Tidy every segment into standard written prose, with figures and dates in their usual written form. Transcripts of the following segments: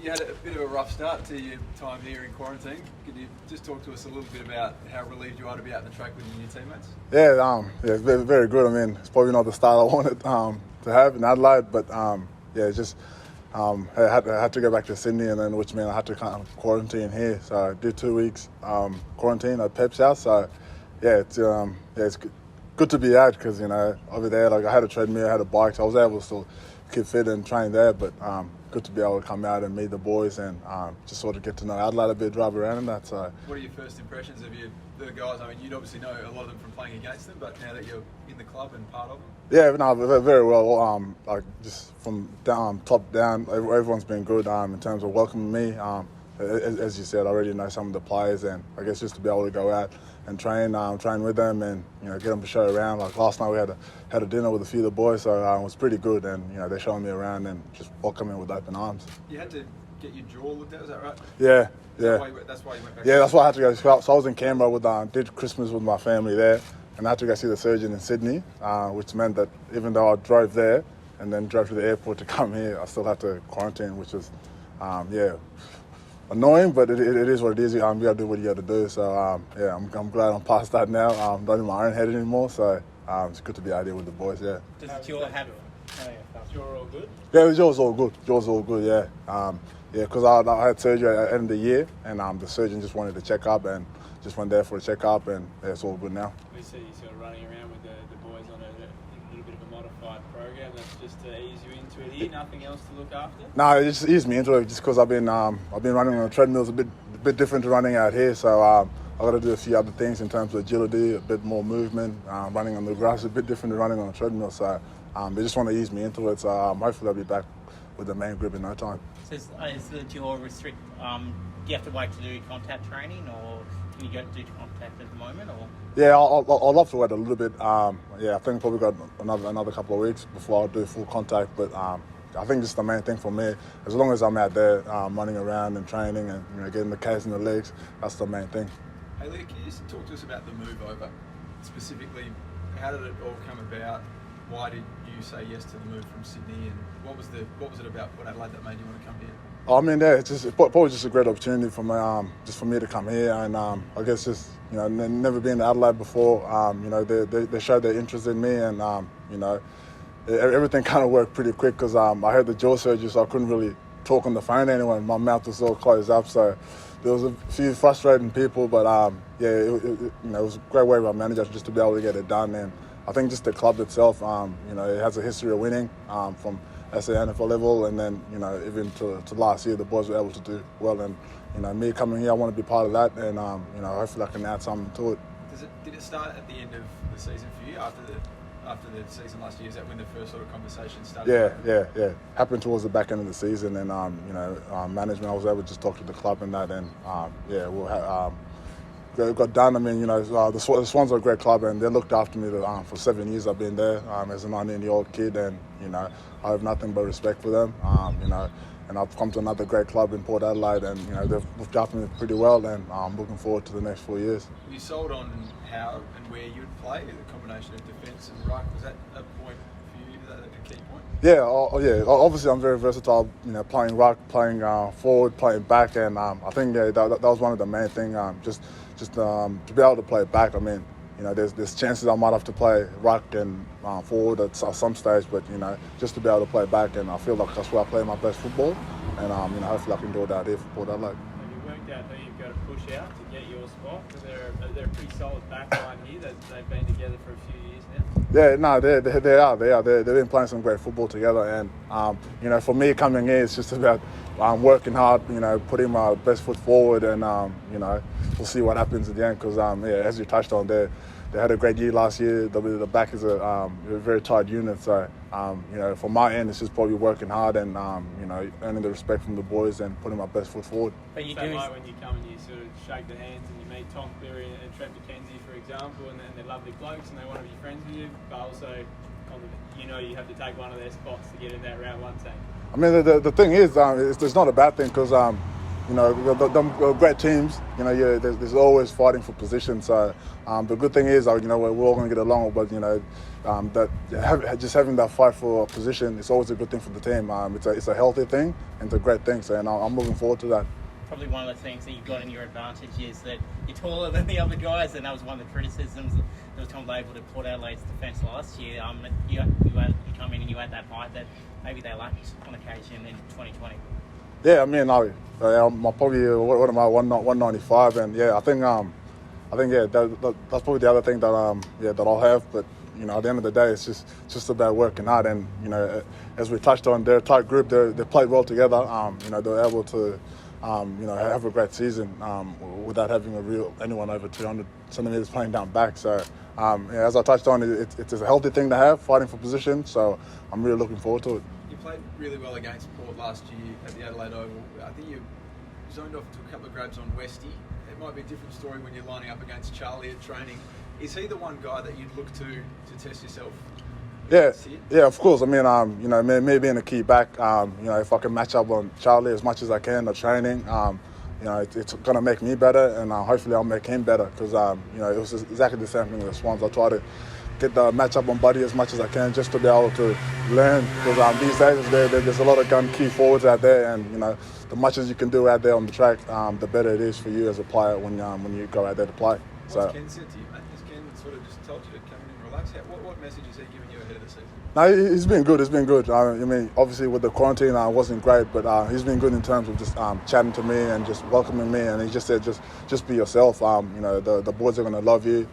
you had a bit of a rough start to your time here in quarantine. Could you just talk to us a little bit about how relieved you are to be out in the track with your new teammates? Yeah, it's very, very good. I mean, it's probably not the start I wanted to have in Adelaide, but it's just I had to go back to Sydney, and then which meant I had to kind of quarantine here. So I did 2 weeks quarantine at Pep's house. So it's good to be out because over there, like I had a treadmill, I had a bike, so I was able to still keep fit and train there. But good to be able to come out and meet the boys and just sort of get to know Adelaide a bit, drive around and that. So, what are your first impressions of the guys? I mean, you'd obviously know a lot of them from playing against them, but now that you're in the club and part of them. Yeah, no, very well. Like just from top down, everyone's been good in terms of welcoming me. As you said, I already know some of the players, and I guess just to be able to go out and train with them, and get them to show around. Like last night, we had a dinner with a few of the boys, so it was pretty good. And they're showing me around and just welcoming with open arms. You had to get your jaw looked at, is that right? Yeah. That's why you went back. Yeah, that's why I had to go. So I was in Canberra did Christmas with my family there, and I had to go see the surgeon in Sydney, which meant that even though I drove there and then drove to the airport to come here, I still had to quarantine, which was, annoying, but it is what it is. You got to do what you got to do. So I'm glad I'm past that now. I'm not in my own head anymore. So it's good to be out here with the boys. Yeah. Does your have? Jaw all good? Yeah, the jaw's all good. Jaw's all good. Yeah. Because I had surgery at the end of the year, and the surgeon just wanted to check up, and just went there for a checkup, and it's all good now. We see you sort of running around with the boys on a little bit of a modified program. That's just to ease you into it here. Nothing else to look after. No, it just eased me into it, just because I've been running on the treadmills a bit different to running out here. So I've got to do a few other things in terms of agility, a bit more movement. Running on the grass is a bit different to running on a treadmill. So they just want to ease me into it. So hopefully I'll be back with the main grip in no time. So is the jaw restrict? Do you have to wait to do contact training, or can you go do contact at the moment? Or yeah, I'll have to wait a little bit. I think probably got another couple of weeks before I'll do full contact. But I think just the main thing for me, as long as I'm out there running around and training and getting the Ks in the legs, that's the main thing. Hey, Aliir, can you just talk to us about the move over? Specifically, how did it all come about? Why did you say yes to the move from Sydney, and what was it about Port Adelaide that made you want to come here? It's probably just a great opportunity for me, just for me to come here, and I guess just never been to Adelaide before. They showed their interest in me, and everything kind of worked pretty quick because I had the jaw surgery, so I couldn't really talk on the phone to anyone. My mouth was all closed up, so there was a few frustrating people, but it was a great way by manager just to be able to get it done. And I think just the club itself, it has a history of winning from SA NFL level, and then even to last year, the boys were able to do well. And me coming here, I want to be part of that, and hopefully I can add something to it. Did it start at the end of the season for you after the season last year? Is that when the first sort of conversation started? Yeah. Happened towards the back end of the season, and management, I was able to just talk to the club and that, and got done. I mean, the Swans are a great club, and they looked after me for 7 years. I've been there as a 19-year-old kid, and I have nothing but respect for them. And I've come to another great club in Port Adelaide, and they've looked after me pretty well, and I'm looking forward to the next 4 years. Were you sold on how and where you'd play, the combination of defence and ruck? Was that a point for you? Is that a key point? Yeah, obviously I'm very versatile. Playing ruck, playing forward, playing back, and I think that was one of the main things. Just to be able to play back. I mean, there's chances I might have to play ruck and forward at some stage, but just to be able to play back, and I feel like that's where I play my best football, and hopefully I can do it out here for Port Adelaide. Have you worked out who you've got to push out to get your spot? Because they're a pretty solid back line here. They've been together for a few years now. Yeah, no, they are. They've been playing some great football together, and for me coming here, it's just about working hard, putting my best foot forward, and we'll see what happens at the end. Because as you touched on, they had a great year last year. The back is a very tight unit, so from my end, it's just probably working hard and earning the respect from the boys and putting my best foot forward. But you do like when you come and you sort of shake the hands and you meet Tom Cleary and Trent McKenzie, for example, and they're lovely blokes and they want to be friends with you, but also you have to take one of their spots to get in that round one team. I mean, the thing is, it's not a bad thing because you know, the great teams, you know, there's always fighting for position. So the good thing is, you know, we're all going to get along. But you know, just having that fight for a position is always a good thing for the team. It's a healthy thing and it's a great thing. So, and I'm looking forward to that. Probably one of the things that you've got in your advantage is that you're taller than the other guys, and that was one of the criticisms that was Tom able to put Adelaide's defence last year. You come in and you had that height that maybe they lacked on occasion in 2020. Yeah, I mean, I'm probably what am I 195, and yeah, I think yeah, that's probably the other thing that that I'll have. But you know, at the end of the day, it's just about working hard, and you know, as we touched on, they're a tight group. They played well together. You know, they're able to you know, have a great season without having anyone over 200 centimetres playing down back. So yeah, as I touched on, it's a healthy thing to have, fighting for position. So I'm really looking forward to it. You played really well against Port last year at the Adelaide Oval. I think you zoned off to a couple of grabs on Westy. It might be a different story when you're lining up against Charlie at training. Is he the one guy that you'd look to test yourself? Yeah, of course. I mean, you know, me being a key back, you know, if I can match up on Charlie as much as I can at training, you know, it's going to make me better, and hopefully I'll make him better, because, you know, it was exactly the same thing with the Swans. I try to get the match up on Buddy as much as I can just to be able to learn, because these days there's a lot of gun key forwards out there, and, you know, the much as you can do out there on the track, the better it is for you as a player when you go out there to play. What's Ken said to you, mate? Has Ken sort of just told you to come in and relax? What message is he giving you ahead of the season? No, he's been good. It's been good. I mean, obviously with the quarantine, it wasn't great, but he's been good in terms of just chatting to me and just welcoming me. And he just said, just be yourself. You know, the boys are going to love you,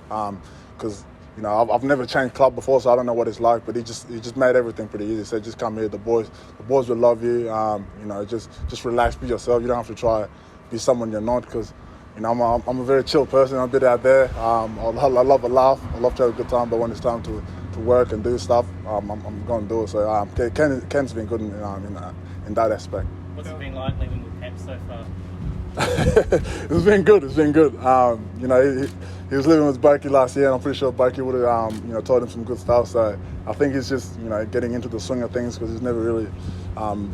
because you know, I've never changed club before, so I don't know what it's like. But he just made everything pretty easy. He said, just come here. The boys will love you. You know, just relax, be yourself. You don't have to try be someone you're not, because you know, I'm a very chill person. I'm a bit out there. I love a laugh. I love to have a good time. But when it's time to work and do stuff, I'm going to do it. So Ken's been good in that aspect. What's it been like living with Pep so far? It's been good. You know, he was living with Bakey last year, and I'm pretty sure Bakey would have you know, taught him some good stuff. So I think he's just, you know, getting into the swing of things, because he's never really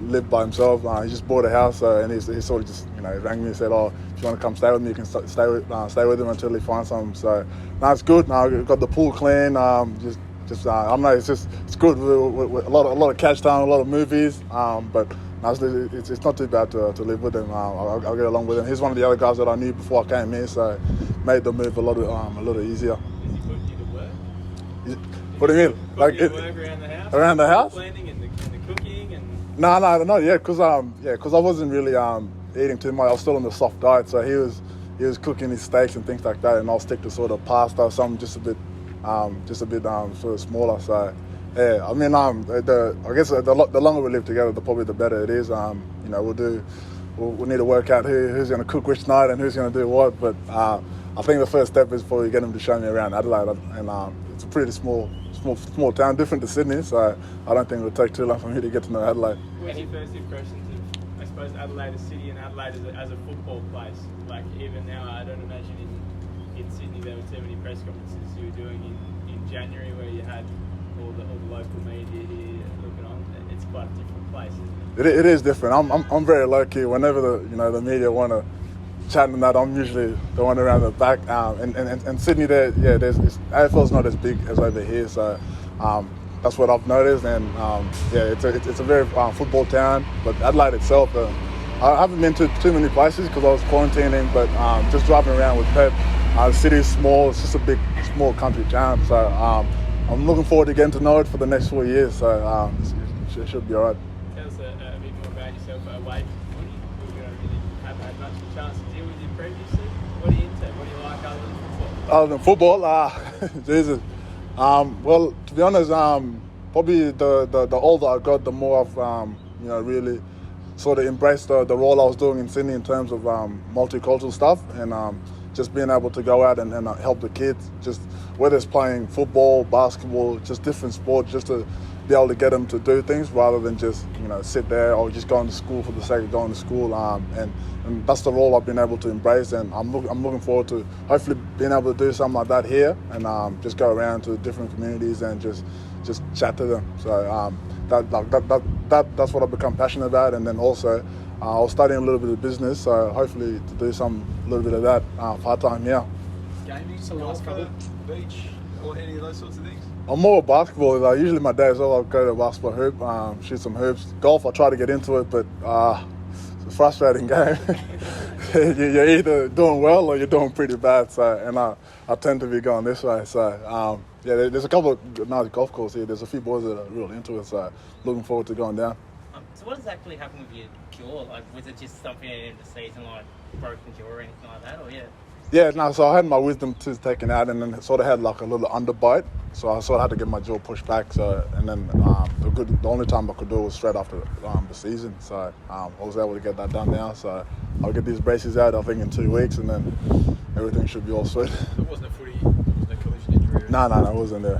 lived by himself. He just bought a house, and he sort of just, you know, rang me and said, "Oh, if you want to come stay with me, you can stay with him until he finds something." So now it's good. Now we've got the pool clean. I don't know. It's good. With a lot of catch time, a lot of movies. But it's not too bad to live with him. I'll get along with him. He's one of the other guys that I knew before I came here, so made the move a lot easier. Does he put you to work? What do you mean? Like you to work around the house? Around the house? Planning and the cooking and. No, not yet. Because I wasn't really eating too much. I was still on the soft diet, so he was cooking his steaks and things like that, and I'll stick to sort of pasta or something just a bit sort of smaller. So yeah, I mean, I guess the longer we live together, probably the better it is. You know, we'll need to work out who's going to cook which night and who's going to do what. But I think the first step is probably get him to show me around Adelaide, and it's a pretty small town, different to Sydney. So I don't think it'll take too long for me to get to know Adelaide. What's your first impressions of, I suppose, Adelaide as city and Adelaide as a football place? Like, even now, I don't imagine in Sydney there were too many press conferences you were doing in January, where you had all the local media here looking on. It's quite a different place, isn't it? It is different. I'm very low key. Whenever the media want to chat and that, I'm usually the one around the back. And Sydney, AFL's not as big as over here, so that's what I've noticed. And it's a very football town. But Adelaide itself, I haven't been to too many places because I was quarantining. But just driving around with Pep, the city is small. It's just a small country town. So I'm looking forward to getting to know it for the next 4 years. So it should be all right. Tell us a bit more about yourself away from footy. You don't really have had much of a chance to deal with you previously. What are you into? What do you like other than football? Other than football? Jesus. Well, to be honest, probably the older I got, the more I've really sort of embraced the role I was doing in Sydney in terms of multicultural stuff, and just being able to go out and help the kids, just whether it's playing football, basketball, just different sports, just to be able to get them to do things rather than just sit there or just going to school for the sake of going to school. And that's the role I've been able to embrace, and I'm looking forward to hopefully being able to do something like that here, and just go around to different communities and just chat to them. So that's what I've become passionate about, and then also I was studying a little bit of business, so hopefully to do a little bit of that part-time here. Gaming, the last golf, couple. beach, or any of those sorts of things? I'm more basketball. Like, usually my days off, I'll go to a basketball hoop, shoot some hoops. Golf, I try to get into it, but it's a frustrating game. You're either doing well or you're doing pretty bad. So, and I tend to be going this way. So, there's a couple of nice golf courses here. There's a few boys that are really into it. So, looking forward to going down. So what exactly happened with your jaw? Like, was it just something at the end of the season, like broken jaw or anything like that, or yeah? Yeah, no, so I had my wisdom tooth taken out and then sort of had like a little underbite. So I sort of had to get my jaw pushed back. So, and then the only time I could do it was straight after the season. So I was able to get that done now. So I'll get these braces out, I think, in 2 weeks, and then everything should be all sweet. It wasn't a collision injury? No, it wasn't there.